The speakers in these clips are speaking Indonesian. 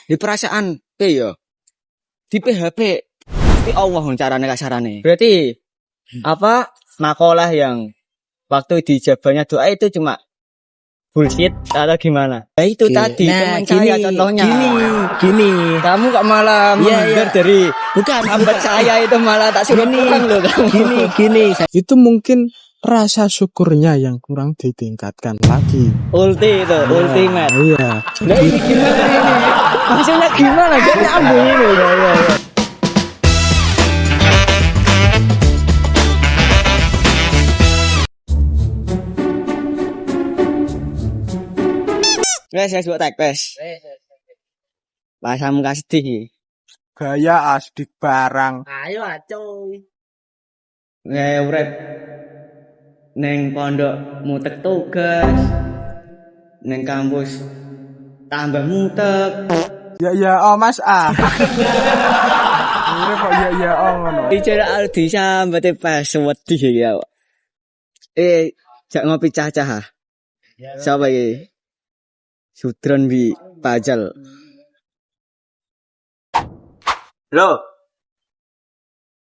di perasaan yo di PHP di Allah carane kasarane. Berarti apa makalah yang waktu dijabahnya doa itu cuma bullshit atau gimana? Nah itu tadi teman saya contohnya. Gini. Kamu kok malah menghindar dari Bukan sahabat saya itu malah tak suruh pulang loh kamu. Gini. Itu mungkin rasa syukurnya yang kurang ditingkatkan lagi. Ulti itu, ultimate. Iya. Nah ini gimana ini? Maksudnya gimana? Gak nyambung ini. Wes buat tag wes. Pasamu kasih. Gaya asdik barang. Ayo acoy. Urip neng pondok mutek tugas. Neng kampus tambah mutek. Ya oh Mas ah. Ini kok ya oh ngono. Bicara Aldi sampe pas wedi ya. Jak ngopi cah-cah. Siapa iki? Sudron bi pajal. Loh.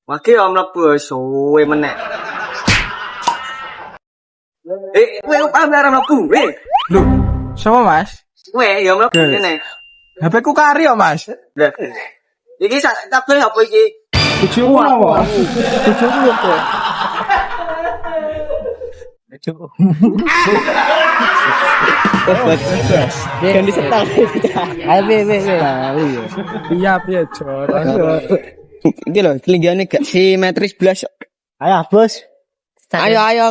Waki om mlebu suwe meneh. Kowe paham ora mlebu? Loh, sama Mas? Kowe ya mlebu kene. HP ku kari ya Mas. Lah. Iki sak kabeh apa iki? Bojoku apa? Bojoku apa? Kan disetel. Ayo be. Iya piye Jor. Iki lho, kelinggane gak simetris blas. Ayo bos. Ayo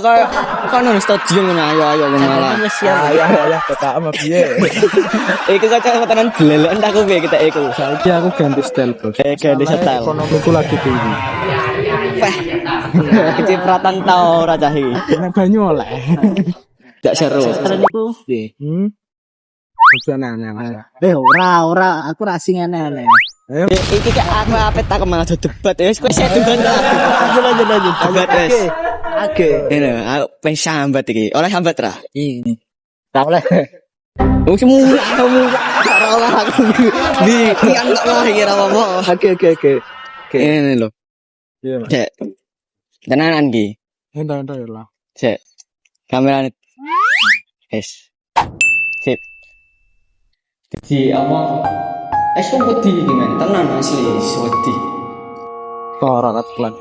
kan nang stadion ngono ayo malah. Ayo kata ama piye. Iku kacamatan blelekan tak kowe kita iku. Saiki aku ganti style bos. Ganti style. Ekonomiku lagi tinggi. Kecipratan tau ora cah iki. Nek banyu oleh. Gak seru. Saran iku piye? Bosanane Mas. Ora, aku ra sing aneh-aneh. Ayo. Iki gak aku apet tak malah debat wis kowe sik debat. Lanjut. Debat wis. Oke. Ini aku pengen sambat iki. Oleh sambat ra? Ini. Tak boleh. Oh semua kamu ora olah aku. Iki kan gak olah iki ora apa-apa. Oke. Ini lho. Iya Mas. Cek. Tenanan iki. Entar ya lah. Cek. Kamerane. Yes. Sip. Jadi apa? Wedi iki men, tenan asli wedi. Ora pelan.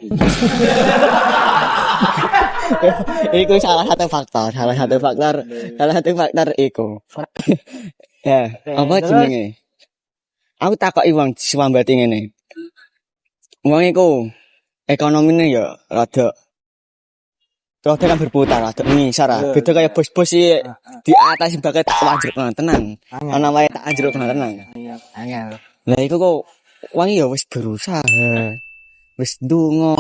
Iku salah satu faktor iku. Ya, apa jenenge? Aku takoki wong swambati ngene. Wong iku ekonomine ya rada kan berputar, rada ngisar. Beda kaya bos-bos di atas bakat tak wajib tenang. Ana wae tak anjruk tenang. Angel. Lah iku kok wong ya wis berusaha. Wis ndonga.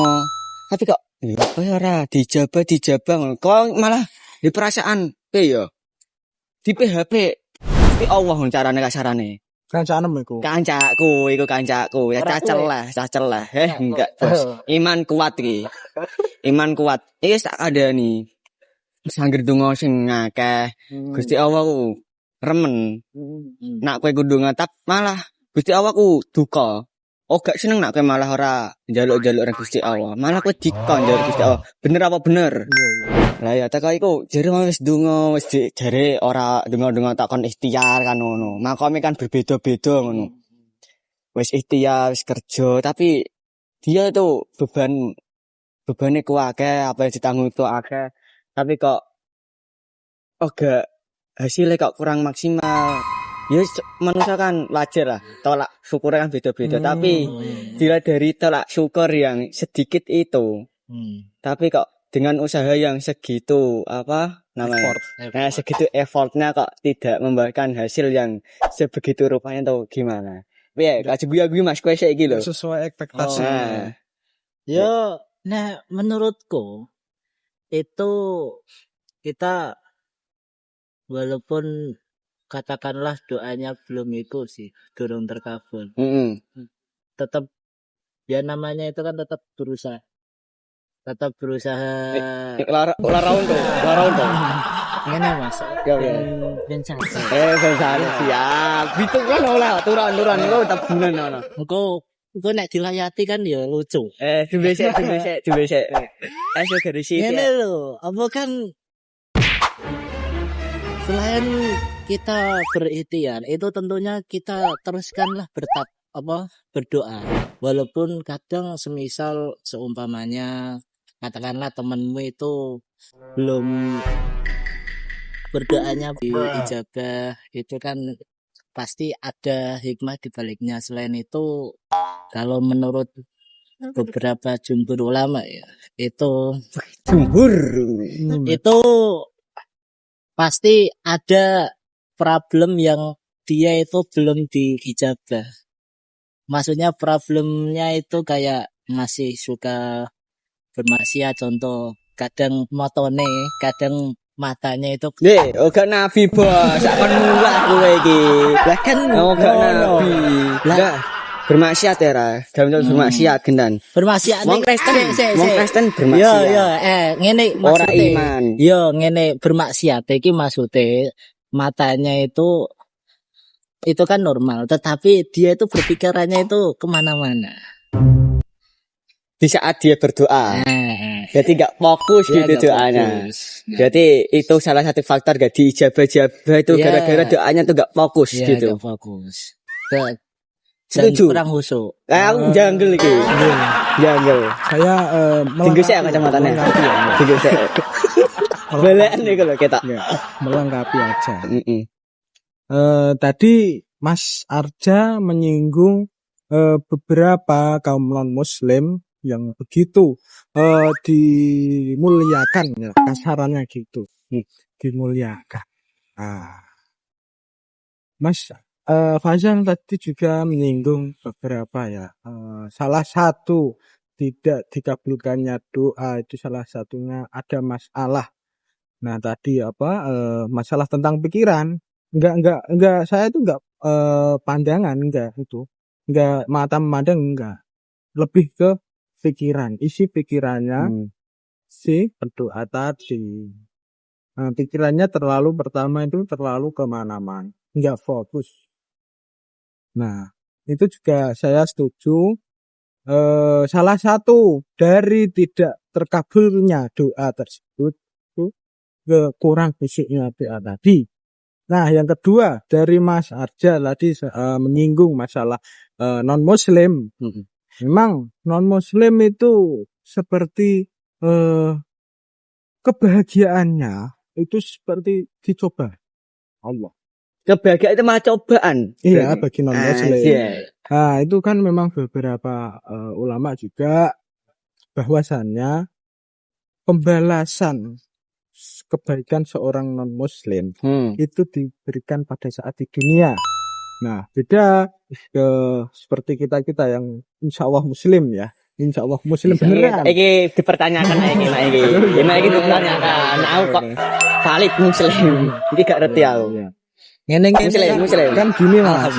Tapi kok apa ya ora dijabah ngono. Kok malah di perasaan ya. Di PHP di Allah carane kasarane. Kancanem iku. Kancaku. Ya cacel lah. Enggak, Bos. Iman kuat iki. Iki tak kandhani. Sangger donga sing akeh. Gusti Allah ku remen. Nak kowe kudu ngatap malah Gusti Allah ku duka. Oh gak seneng nak kowe malah ora njaluk-njaluk nang Gusti Allah. Malah kowe dikon njaluk Gusti Allah. Bener apa bener? Lah ya tak iku jare wis donga wis jare ora donga-donga takon ikhtiar kan ngono. Makome kan berbeda-beda ngono. Wis ikhtiar, wis kerja tapi dia tuh bebannya ku akeh, apa yang ditanggung itu akeh. Tapi kok gak hasilnya kok kurang maksimal. Ya manusia kan wajar lah, tolak syukurnya kan beda-beda. Tapi dilihat dari tolak syukur yang sedikit itu, tapi kok dengan usaha yang segitu apa namanya, segitu effortnya kok tidak membuahkan hasil yang sebegitu rupanya atau gimana? Ya, kasih gue mas kue kayak gitu. Sesuai ekspektasi. Yo, menurutku itu kita walaupun katakanlah doanya belum itu sih belum terkabul. Tetap ya namanya itu kan tetap berusaha. Lara tuh. Ngene Mas. Ya, ya. Bensan. Bensan siap. Bitung kan oleh turun engko tabunan ngono. Engko nek dilayati kan ya lucu. Jumbe sik. Ayo garis sithik. Ngene lho, apa kan selain kita berikhtiar, itu tentunya kita teruskanlah berdoa. Walaupun kadang semisal seumpamanya katakanlah temanmu itu belum berdoanya ijabah, itu kan pasti ada hikmah di baliknya. Selain itu, kalau menurut beberapa jumhur ulama ya, itu pasti ada problem yang dia itu belum diijabah. Maksudnya problemnya itu kayak masih suka bermaksiat, contoh kadang motone, kadang matanya itu gak nabi bos, akan mulak kowe iki. Lah kan gak nabi. Lah bermaksiat ya ra, gawe bermaksiat gendan. Bermaksiat wong Kristen bermaksiat. Yo ngene ora iman. Yo ngene bermaksiat iki maksude matanya itu kan normal, tetapi dia itu berpikirannya itu kemana-mana. Di saat dia berdoa, jadi nggak fokus gitu doanya. Jadi itu salah satu faktor gak diijabah itu gara-gara doanya tuh nggak fokus gitu. Gak fokus. Dan kurang khusyuk. Aku janggel iki. Janggel. Saya melengkapi kacamatanya. Tinggal belekan iki lho ketak. Melengkapi aja. Tadi Mas Arja menyinggung beberapa kaum non muslim yang begitu dimuliakan ya, kasarannya gitu, dimuliakan. Mas Fazal tadi juga menyinggung beberapa ya, salah satu tidak dikabulkannya doa itu salah satunya ada masalah. Nah tadi masalah tentang pikiran. Enggak, saya itu enggak pandangan, enggak itu. Enggak mata memandang, enggak. Lebih ke pikiran, isi pikirannya si berdoa tadi. Nah, pikirannya pertama itu terlalu kemana-mana, enggak fokus. Nah, itu juga saya setuju. Salah satu dari tidak terkabulnya doa tersebut itu kurang fisiknya doa tadi. Nah, yang kedua dari Mas Arja tadi menyinggung masalah non-muslim. Memang non-muslim itu seperti kebahagiaannya itu seperti dicoba Allah. Kebahagiaan itu malah cobaan. Iya, bagi non-muslim. Nah, itu kan memang beberapa ulama juga bahwasannya pembalasan kebaikan seorang non-muslim itu diberikan pada saat di dunia. Nah, beda seperti kita yang insya Allah muslim ya. Insya Allah muslim beneran. Ini dipertanyakan ini dipertanyakan. Aku kok valid muslim. Ini gak ngerti aku. Muslim. Kan gini Mas.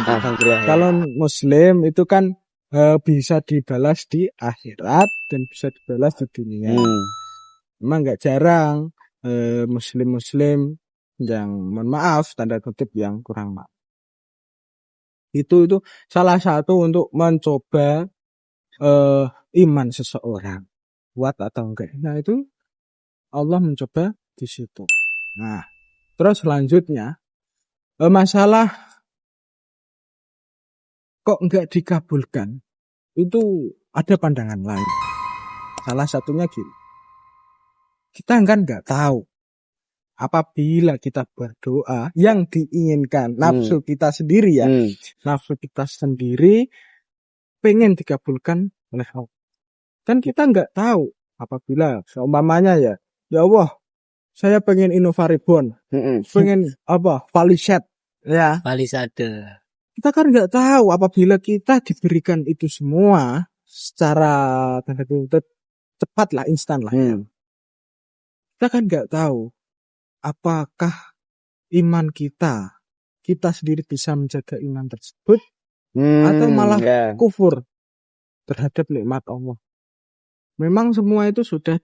Kalau muslim itu kan bisa dibalas di akhirat dan bisa dibalas di dunia. Memang gak jarang muslim yang mohon maaf tanda kutip yang kurang maaf itu salah satu untuk mencoba iman seseorang kuat atau enggak. Nah itu Allah mencoba di situ. Nah terus selanjutnya masalah kok enggak dikabulkan itu ada pandangan lain. Salah satunya gini, kita kan nggak tahu apabila kita berdoa yang diinginkan nafsu kita sendiri ya, nafsu kita sendiri pengen dikabulkan oleh Allah. Kan kita nggak tahu apabila seumpamanya ya Allah, saya pengen Innovaribon, pengen Valiset ya. Valisade. Kita kan nggak tahu apabila kita diberikan itu semua secara cepat lah, instan lah. Kita kan nggak tahu apakah iman kita sendiri bisa menjaga iman tersebut atau malah kufur terhadap nikmat Allah. Memang semua itu sudah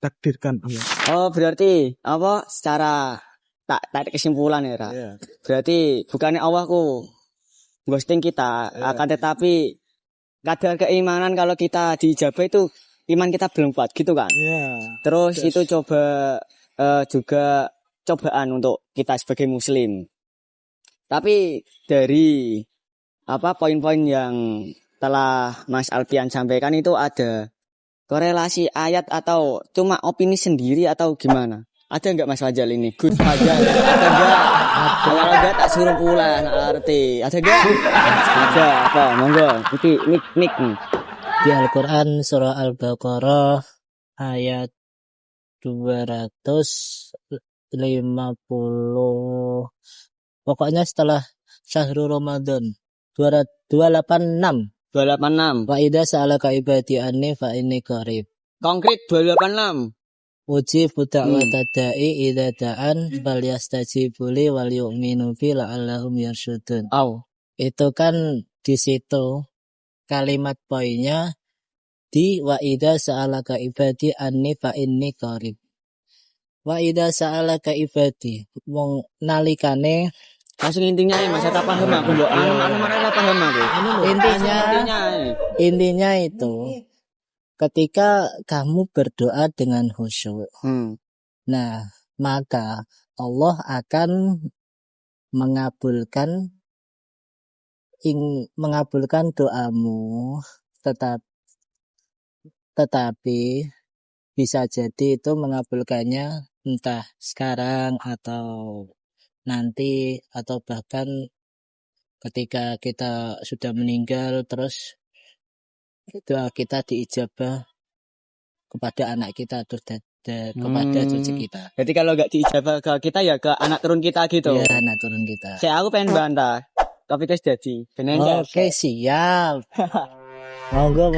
ditakdirkan Allah. Oh, berarti apa secara tak tarik kesimpulan ya, Ra. Iya. Berarti bukannya Allah ku ghosting kita, akan tetapi kadar keimanan kalau kita dijabah itu iman kita belum kuat gitu kan. Iya. Terus itu coba juga cobaan untuk kita sebagai muslim. Tapi dari apa poin-poin yang telah Mas Alfian sampaikan itu ada korelasi ayat atau cuma opini sendiri atau gimana? Ada enggak Mas Fajal ini? Gus Fajal. Ada enggak? Kalau enggak tak suruh pula arti. Ada enggak? Ada apa? Monggo. Iki mik. Di Al-Quran surah Al-Baqarah ayat 250. Pokoknya setelah Syahrul Ramadan 286. 286. Wa idza sa'alaka ibadi anni fa inni qarib. Konkret 286. Ujibu da'wata da'i idza da'an falyastajibu li wal yu'minu bi la'allahum yarsyudun. Itu kan di situ kalimat poinnya di wa idza sa'alaka ibadi anni fa inni qarib. Wa idza sa'alaka ibadi wong nalikane Langsung intinya ya Mas, tak paham aku mbok anu mana paham aku. intinya itu ketika kamu berdoa dengan khusyuk. Nah, maka Allah akan mengabulkan doamu, tetapi bisa jadi itu mengabulkannya entah sekarang atau nanti atau bahkan ketika kita sudah meninggal terus doa kita diijabah kepada anak kita atau kepada cucu kita. Jadi kalau nggak diijabah ke kita ya ke anak turun kita gitu. Iya, anak turun kita. Saya aku pengen bantah. Tapi terus jadi. Oke, siap. Monggo.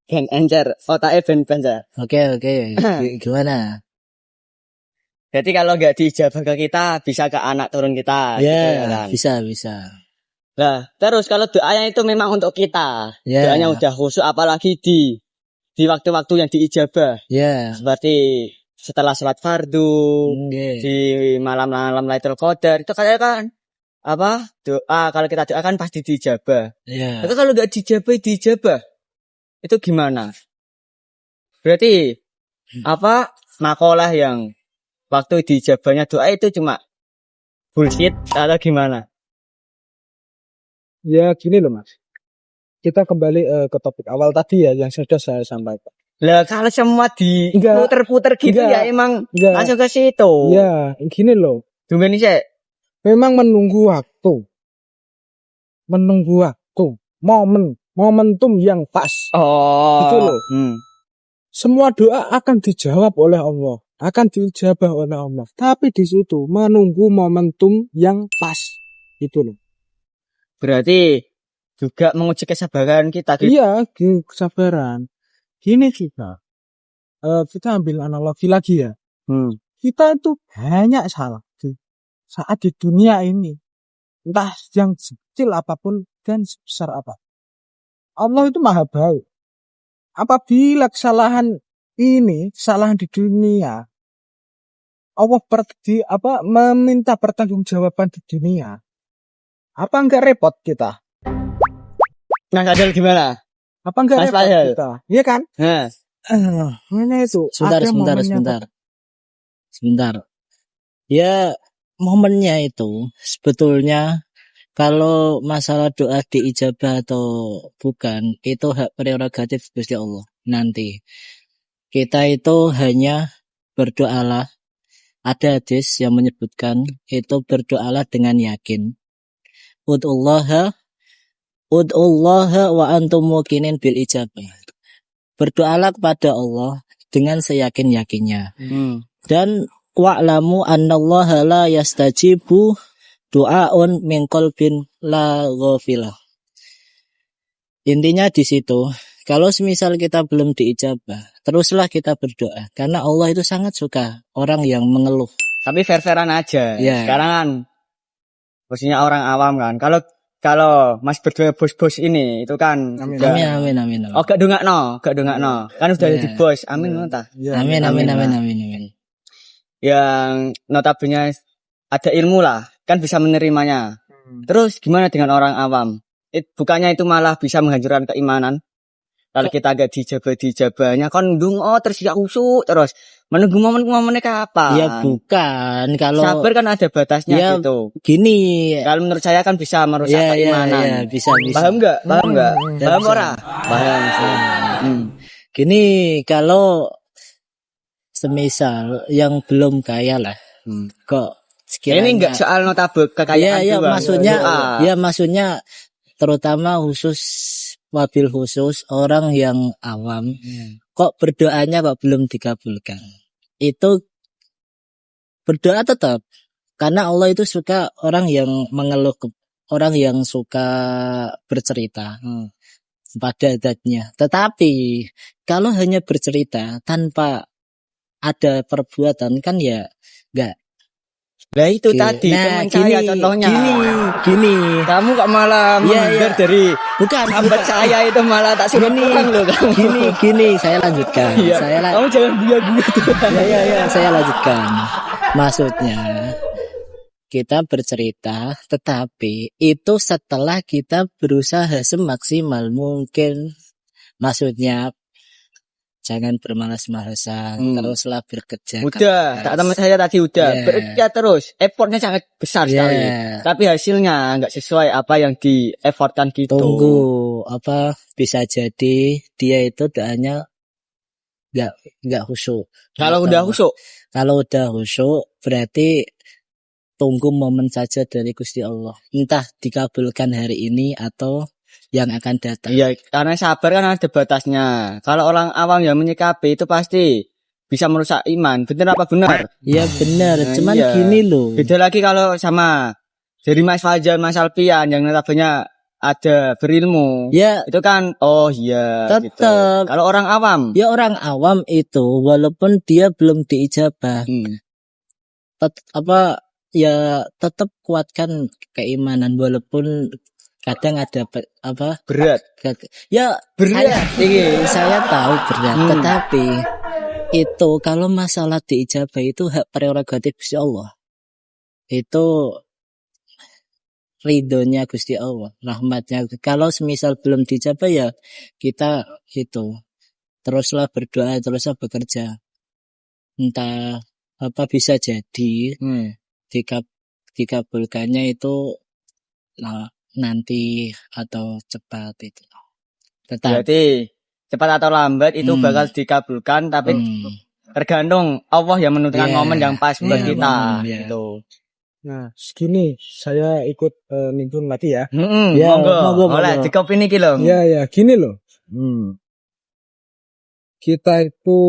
Ben encer, otaknya ben pancar. Oke. Gimana? Jadi kalau nggak diijabah ke kita, bisa ke anak turun kita. Ya, gitu, kan? bisa. Nah, terus kalau doanya itu memang untuk kita. Ya. Doanya udah khusyuk, apalagi di waktu-waktu yang diijabah. Ya. Seperti setelah sholat fardu, di malam-malam Lailatul Qadar, itu kan apa? Doa, kalau kita doakan pasti diijabah. Ya. Tapi kalau nggak diijabah, itu gimana? Berarti apa makalah yang waktu diijabahnya doa itu cuma bullshit atau gimana? Ya gini loh Mas. Kita kembali ke topik awal tadi ya yang sudah saya sampaikan. Lah kalau semua puter-puter gitu ya emang langsung ke situ. Ya, gini loh. Tunggu sih. Memang menunggu waktu. Momentum yang pas. Gitu loh. Semua doa akan dijawab oleh Allah, akan dijabah oleh Allah. Tapi di situ menunggu momentum yang pas. Gitu loh. Berarti juga menguji kesabaran kita. Gitu. Iya, kesabaran. Gini juga. Kita ambil analogi lagi ya. Kita itu banyak salah saat di dunia ini. Entah yang kecil apapun dan sebesar apa. Allah itu maha baik. Apabila kesalahan di dunia, Allah meminta pertanggungjawaban di dunia. Apa enggak repot kita? Nah, Adel gimana? Apa enggak repot kita? Iya kan? Mana itu? Sebentar. Ya, momennya itu sebetulnya kalau masalah doa diijabah atau bukan, itu hak prerogatif Gusti Allah. Nanti kita itu hanya berdoalah. Ada hadis yang menyebutkan itu berdoalah dengan yakin. Ud'ullaha wa antum muqinin bil ijabah. Berdoalah kepada Allah dengan seyakin-yakinnya. Dan wa'lamu annallaha la yastajibu du'aun min qalbin la ghafilah. Intinya di situ, kalau semisal kita belum diijabah, teruslah kita berdoa. Karena Allah itu sangat suka orang yang mengeluh. Tapi fair-fairan aja. Yeah. Sekarang kan posisinya orang awam kan. Kalau kalau Mas berdua bos-bos ini itu kan Amin. juga- Amin. Oh, gak dongakno. Kan udah Iya. jadi bos. Amin ngono ta. Ya, Amin. Yang notabene ada ilmu lah, kan bisa menerimanya. Hmm. Terus gimana dengan orang awam? Bukannya itu malah bisa menghancurkan keimanan? Kalau kita agak dijabahnya kan ndonga terus gak usuk terus. Menunggu momen-momennya kapan? Ya bukan, kalau Sabar kan ada batasnya Ya, gitu. gini. Kalau menurut saya kan bisa merusak Ya, keimanan. bisa. Paham nggak? Paham Ya, bisa. ora? Paham sih. Gini, kalau semisal yang belum kaya lah, kok sekiranya Ini enggak soal notabene kekayaan ya doang. maksudnya Doa. ya maksudnya terutama wabil khusus orang yang awam kok berdoanya kok belum dikabulkan. Itu berdoa tetap karena Allah itu suka orang yang mengeluh, orang yang suka bercerita pada adatnya. Tetapi kalau hanya bercerita tanpa ada perbuatan kan ya enggak. Lah itu tadi teman saya contohnya. Gini. Kamu kok malah menghindar dari Bukan hambat saya itu malah tak suruh pulang loh kamu. Gini, saya lanjutkan. Iya. Kamu jangan guya-guya tuh. Ya, saya lanjutkan. Maksudnya kita bercerita, tetapi itu setelah kita berusaha semaksimal mungkin. Maksudnya jangan bermalas-malasan, teruslah bekerja. Udah, tak teman saya tadi udah bekerja terus. Effortnya sangat besar sekali. Tapi hasilnya nggak sesuai apa yang di effortkan gitu. Tunggu, bisa jadi dia itu doanya nggak khusyuk. Kalau udah khusyuk, Kalau udah khusyuk berarti tunggu momen saja dari Gusti Allah. Entah dikabulkan hari ini atau yang akan datang. iya, karena sabar kan ada batasnya. Kalau orang awam yang menyikapi itu pasti bisa merusak iman. Bener apa benar? Ya benar, cuman iya. gini loh. Beda lagi kalau sama dari Mas Fajar, Mas Alpian yang notabene ada berilmu. Ya, Itu kan oh iya tetap. gitu. Kalau orang awam, Ya orang awam itu walaupun dia belum diijabah, tetap kuatkan keimanan walaupun kadang ada berat. Ya Berat. saya tahu berat, tetapi itu kalau masalah diijabah itu hak prerogatif Gusti Allah. Itu ridhonya Gusti Allah, rahmatnya. Kalau semisal belum dijabah ya kita gitu. Teruslah berdoa, teruslah bekerja. Entah bisa jadi dikabulkannya itu nanti atau cepat itu. Berarti cepat atau lambat itu bakal dikabulkan, tapi tergantung Allah yang menentukan momen yang pas buat kita. Gitu. Nah, segini saya ikut nimbrung lagi ya. Monggo. Oleh dikop ini lho. Ya, gini loh. Kita itu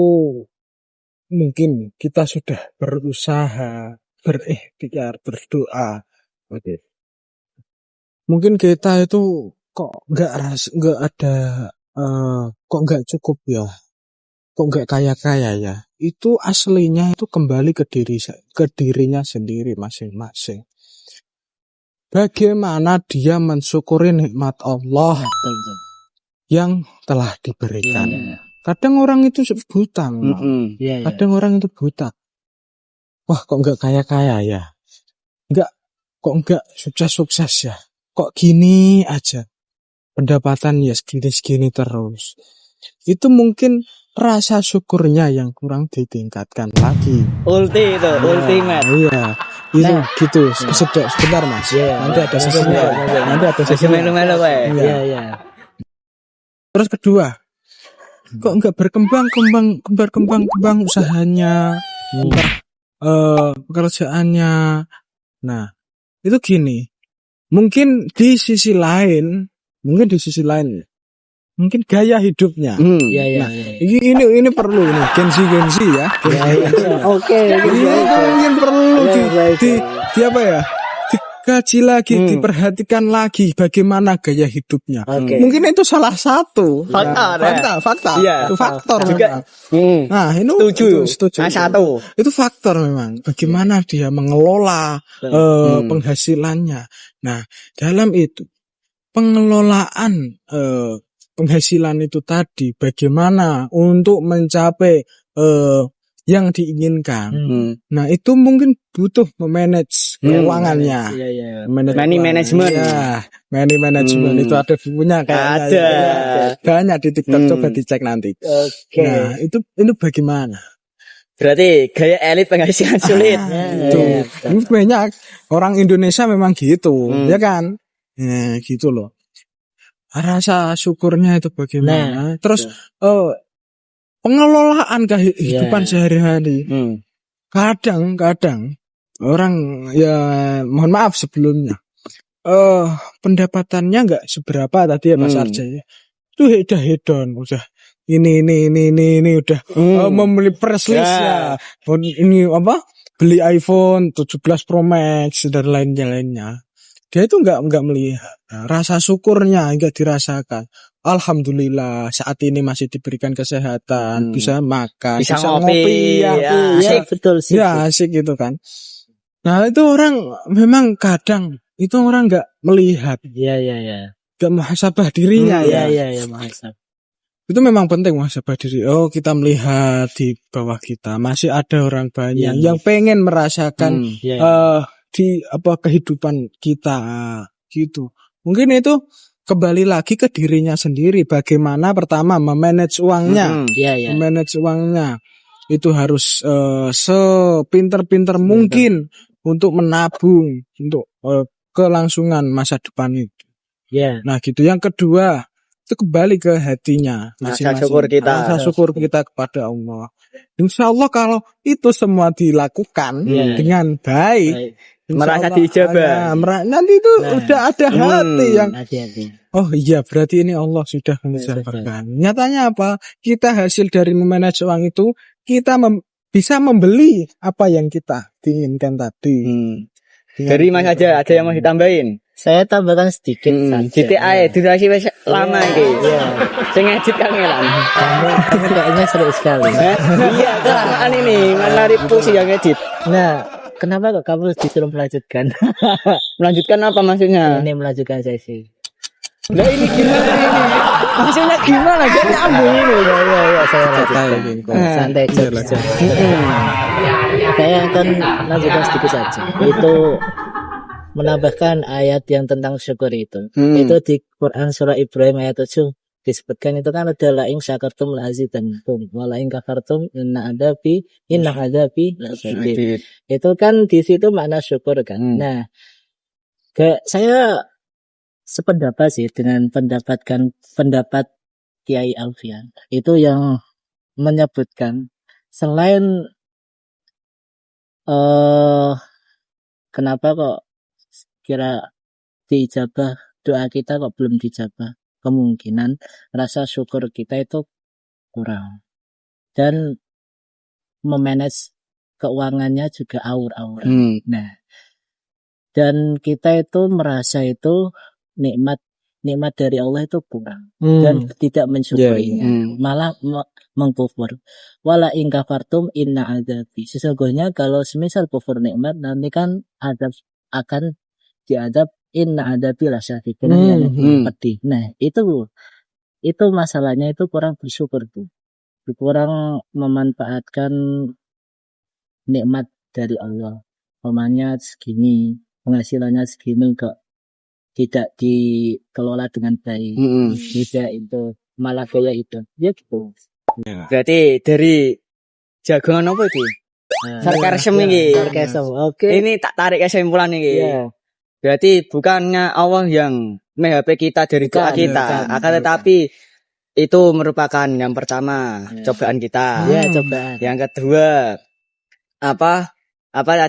mungkin kita sudah berusaha, berikhtiar, berdoa. Oke. Mungkin kita itu kok nggak ada, kok nggak cukup ya, kok nggak kaya ya. Itu aslinya itu kembali ke dirinya sendiri masing-masing. Bagaimana dia mensyukuri nikmat Allah yang telah diberikan. Kadang orang itu buta, kadang orang itu buta. Wah, kok nggak kaya ya? Kok nggak sukses ya? Kok gini aja? Pendapatan ya segini terus. Itu mungkin rasa syukurnya yang kurang ditingkatkan lagi. Ultimate. Iya. Itu gitu. Sebentar Mas. Nanti ada sesinya. Melu-melu kowe. Iya. Terus kedua, kok nggak berkembang usahanya, pekerjaannya. Nah, itu gini. Mungkin di sisi lain, mungkin gaya hidupnya. Iya. Ini perlu nih Genzi ya. Oke. Ini mungkin perlu di apa ya? Dikaji lagi, diperhatikan lagi bagaimana gaya hidupnya. Mungkin itu salah satu fakta. Iya. Itu faktor juga. Nah, ini setuju. Satu. Itu faktor memang. Bagaimana dia mengelola penghasilannya. Nah, dalam itu pengelolaan penghasilan itu tadi, bagaimana untuk mencapai yang diinginkan. Nah, itu mungkin butuh memanage keuangannya. Iya. Money management. Ya, money management itu ada bukunya kayaknya. Ada. Banyak di TikTok, coba dicek nanti. Oke. Nah, itu bagaimana? Berarti gaya elit penghasilan sulit. Itu banyak orang Indonesia memang gitu, ya kan? Nah, gitu loh. Rasa syukurnya itu bagaimana? Terus pengelolaan kehidupan sehari-hari. Kadang orang, ya mohon maaf sebelumnya, pendapatannya nggak seberapa tadi ya Mas Arja ya. Itu udah hedon, udah ini udah membeli press list ya. Ini apa? Beli iPhone 17 Pro Max dan lainnya. Dia itu nggak melihat rasa syukurnya, nggak dirasakan. Alhamdulillah saat ini masih diberikan kesehatan, bisa makan, bisa ngopi, Ya, betul sih. ya asik gitu kan. Nah, itu orang memang kadang itu orang nggak melihat, Iya. nggak muhasabah dirinya ya. Iya, muhasabah. Itu memang penting muhasabah diri. Oh, kita melihat di bawah kita masih ada orang banyak yang pengen merasakan di kehidupan kita gitu. Mungkin itu kembali lagi ke dirinya sendiri. Bagaimana pertama memanage uangnya. Memanage uangnya itu harus sepinter-pinter mungkin untuk menabung untuk kelangsungan masa depan itu. Nah, gitu. Yang kedua, itu kembali ke hatinya masing-masing. Rasa syukur kita kepada Allah. Insya Allah kalau itu semua dilakukan dengan baik, merasa diijabah. Nanti itu udah ada hati yang hati-hati. Oh iya, berarti ini Allah sudah menjabahkan. Nyatanya apa? Kita hasil dari memanage uang itu, kita bisa membeli apa yang kita inginkan tadi. Dari Mas aja, ada yang mau ditambahin? Saya tambahkan sedikit saja. GTI durasi wis lama iki. Sing ngedit kangelan. Kamu kayaknya seru sekali. Iya, kelamaan ini, menarik pusi yang ngedit. Nah, kenapa kok kamu disuruh melanjutkan? Melanjutkan apa maksudnya? Ini melanjutkan sesi. Lah ini gimana ini? Maksudnya gimana? Jadi nyambung ini. Ya, saya lanjutkan. Santai aja. Saya akan lanjutkan sedikit saja. Itu menambahkan ayat yang tentang syukur itu. Itu di Quran surah Ibrahim ayat 7 disebutkan itu kan ada la in syakartum la azidannakum wa la in kafartum inna adabi lasyadid. Itu kan di situ makna syukur kan. Nah, saya sependapat sih dengan pendapat Kiai Alfian. Itu yang menyebutkan selain kenapa kok kira diijabah doa kita kok belum dijabah, kemungkinan rasa syukur kita itu kurang dan memanage keuangannya juga aur-aur. Nah, dan kita itu merasa itu nikmat dari Allah itu kurang dan tidak mensyukurinya, malah mengkufur. Wala in kafartum inna adzabi. Sesungguhnya kalau semisal kufur nikmat nanti kan akan diadab inna adabi lasyadid. Pedih. Nah, itu masalahnya itu kurang bersyukur tuh. Kurang memanfaatkan nikmat dari Allah. Umpamanya segini, penghasilannya segini kok tidak dikelola dengan baik. Tidak itu, malah gaya itu. Ya gitu. Berarti dari jagongan apa itu? Sarkasem ini. Oke. Ini tak tarik kesimpulan ini. Berarti bukannya Allah yang meng-HP kita dari doa kita, akan tetapi itu merupakan yang pertama cobaan kita. Cobaan. Yang kedua apa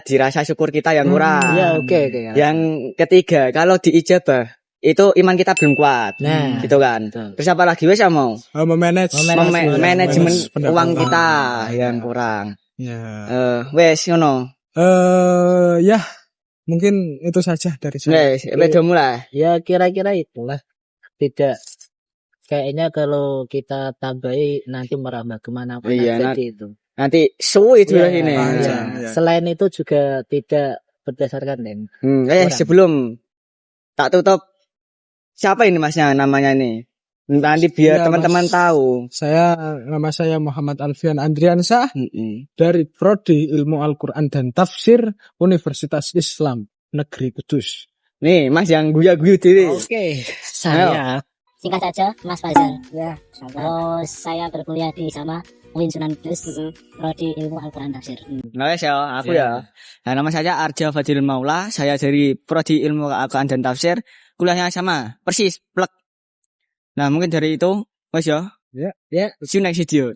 dirasa syukur kita yang kurang. Oke. Yang ketiga kalau diijabah itu iman kita belum kuat. Gitu kan. Terus apa lagi wes mau? Manajemen uang kita yang kurang. Wes ngono. Ya. Mungkin itu saja dari saya. Udah mulai. Ya kira-kira itulah. Tidak kayaknya kalau kita tambahi nanti merambah kemana-mana. Jadi itu. Nanti suwi itu ini. Selain itu juga tidak berdasarkan sebelum tak tutup Siapa ini masnya namanya nih? Nanti biar Ya, teman-teman Mas. tahu. Nama saya Muhammad Alfian Andriansah Mm-mm. dari Prodi Ilmu Al-Quran dan Tafsir Universitas Islam Negeri Kudus. Nih, Mas yang guya-guyu diri. Oke, saya Singkat saja, Mas Fajar. Ya. Terus saya berkuliah di sama UIN Sunan Kudus, Prodi Ilmu Al-Quran Tafsir. Nah, ya, aku ya. Nah, nama saya Arja Fadilul Maula. Saya dari Prodi Ilmu Al-Quran dan Tafsir. Kuliahnya sama, persis, plek. Nah, mungkin dari itu, Mas ya. Ya. See you next video.